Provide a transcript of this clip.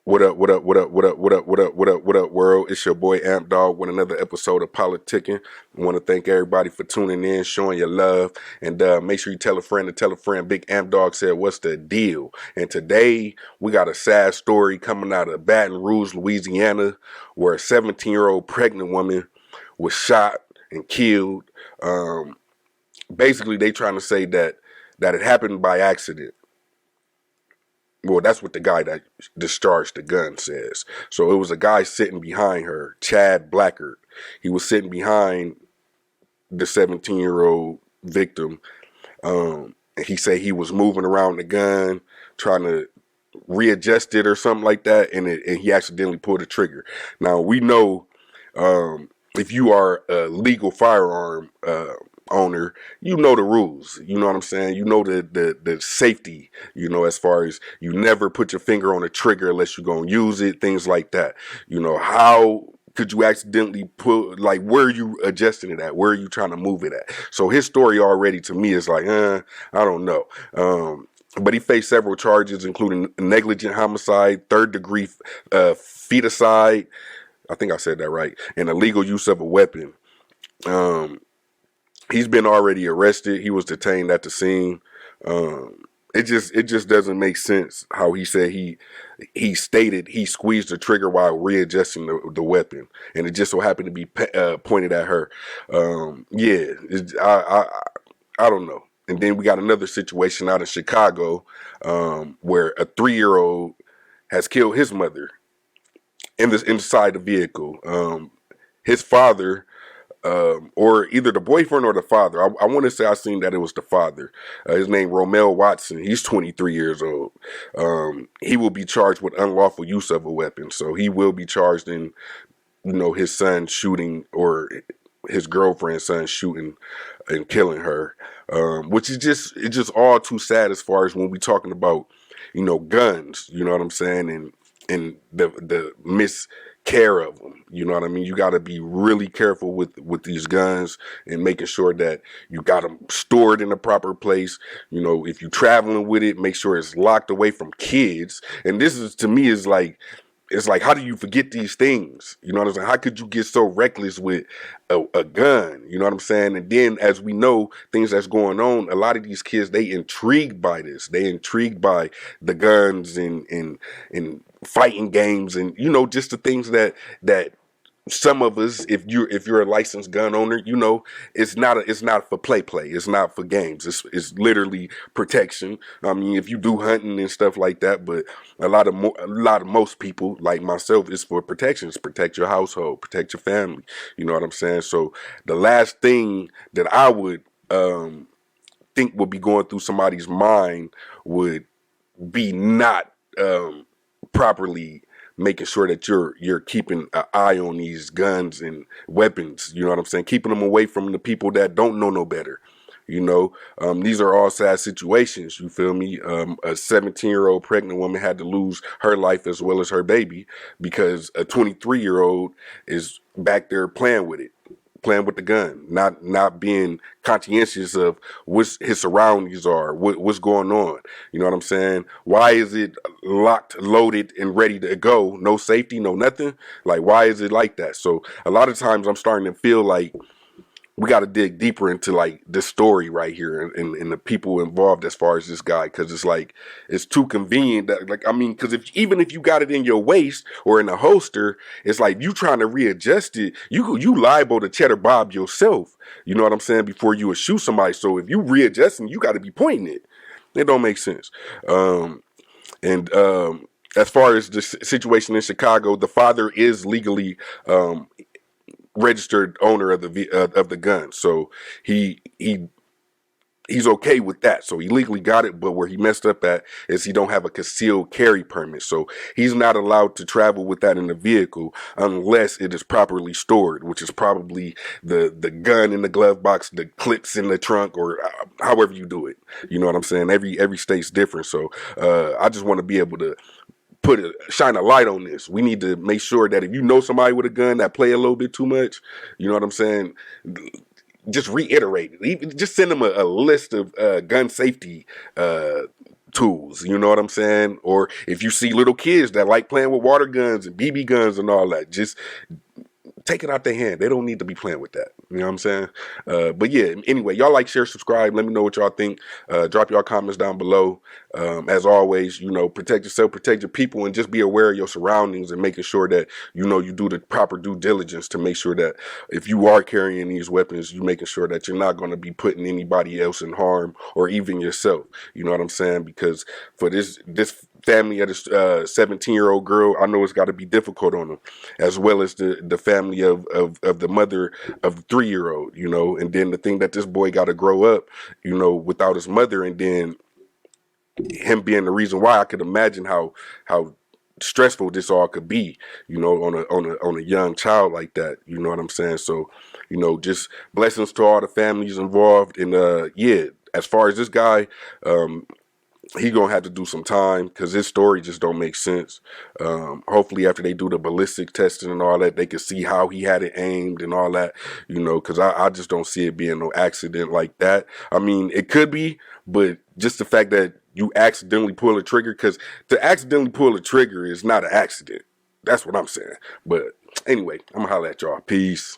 What up, what up, what up, what up, what up, what up, what up, what up, world? It's your boy Amp Dog with another episode of Politickin. I want to thank everybody for tuning in, showing your love, and make sure you tell a friend to tell a friend. Big Amp Dog said, what's the deal? And today, we got a sad story coming out of Baton Rouge, Louisiana, where a 17-year-old pregnant woman was shot and killed. Um, Basically, they trying to say that it happened by accident. Well, that's what the guy that discharged the gun says. So it was a guy sitting behind her, Chad Blackard. He was sitting behind the 17-year-old victim. And he said he was moving around the gun, trying to readjust it or something like that, and he accidentally pulled the trigger. Now, we know if you are a legal firearm owner, you know the rules. You know what I'm saying? You know the safety, as far as you never put your finger on a trigger unless you're going to use it, things like that. How could you accidentally put, like, where are you adjusting it at? Where are you trying to move it at? So his story already to me is like, I don't know. But he faced several charges, including negligent homicide, third degree feticide, I think I said that right, and illegal use of a weapon. Um, he's been already arrested. He was detained at the scene. It just doesn't make sense how he said he stated he squeezed the trigger while readjusting the weapon, and it just so happened to be pointed at her. Yeah, I don't know. And then we got another situation out in Chicago, where a 3-year-old has killed his mother inside the vehicle. His father, or either the boyfriend or the father. I want to say I seen that it was the father. His name Romel Watson. He's 23 years old. He will be charged with unlawful use of a weapon. So he will be charged in, his son shooting, or his girlfriend's son shooting and killing her. Which is just all too sad as far as when we talking about, guns. You know what I'm saying? And the miscare of them. You know what I mean? You got to be really careful with these guns and making sure that you got them stored in the proper place. If you're traveling with it, make sure it's locked away from kids. And this is, to me, is like, it's like, how do you forget these things? You know what I'm saying? How could you get so reckless with a gun? You know what I'm saying? And then, as we know, things that's going on, a lot of these kids, they intrigued by this. They intrigued by the guns and fighting games, and just the things that some of us, if you're a licensed gun owner, it's not for play. It's not for games. It's literally protection. I mean, if you do hunting and stuff like that, but most people like myself, is for protection. It's protect your household, protect your family. You know what I'm saying? So the last thing that I would think would be going through somebody's mind would be not properly making sure that you're keeping an eye on these guns and weapons. You know what I'm saying? Keeping them away from the people that don't know no better. These are all sad situations. You feel me? A 17-year-old pregnant woman had to lose her life as well as her baby because a 23-year-old is back there playing with it, playing with the gun, not being conscientious of what his surroundings are, what's going on. You know what I'm saying? Why is it locked, loaded, and ready to go? No safety, no nothing. Like, why is it like that? So a lot of times I'm starting to feel like we got to dig deeper into, like, this story right here, and the people involved as far as this guy, because it's like, it's too convenient that, like, I mean, because even if you got it in your waist or in a holster, it's like you trying to readjust it, you liable to cheddar bob yourself. You know what I'm saying? Before you would shoot somebody. So if you readjusting, you got to be pointing it. It don't make sense. And as far as the situation in Chicago, the father is legally registered owner of the gun, so he's okay with that. So he legally got it, but where he messed up at is he don't have a concealed carry permit, so he's not allowed to travel with that in the vehicle unless it is properly stored, which is probably the gun in the glove box, the clips in the trunk, or however you do it. You know what I'm saying? Every state's different, so I just want to be able to shine a light on this. We need to make sure that if you know somebody with a gun that play a little bit too much, you know what I'm saying, just reiterate it. Just send them a list of gun safety tools, you know what I'm saying? Or if you see little kids that like playing with water guns and BB guns and all that, just take it out their hand. They don't need to be playing with that. You know what I'm saying? But yeah, anyway, y'all like, share, subscribe. Let me know what y'all think. Drop y'all comments down below. As always, protect yourself, protect your people, and just be aware of your surroundings and making sure that, you do the proper due diligence to make sure that if you are carrying these weapons, you making sure that you're not going to be putting anybody else in harm or even yourself. You know what I'm saying? Because for this family of this 17-year-old girl, I know it's got to be difficult on them, as well as the family of the mother of the 3-year-old, and then the thing that this boy got to grow up, without his mother, and then him being the reason why. I could imagine how stressful this all could be, on a young child like that. You know what I'm saying? So, just blessings to all the families involved. And yeah, as far as this guy, he gonna have to do some time because his story just don't make sense. Hopefully after they do the ballistic testing and all that, they can see how he had it aimed and all that, because I just don't see it being no accident like that. I mean, it could be, but just the fact that you accidentally pull a trigger, because to accidentally pull a trigger is not an accident. That's what I'm saying. But anyway, I'm gonna holler at y'all. Peace.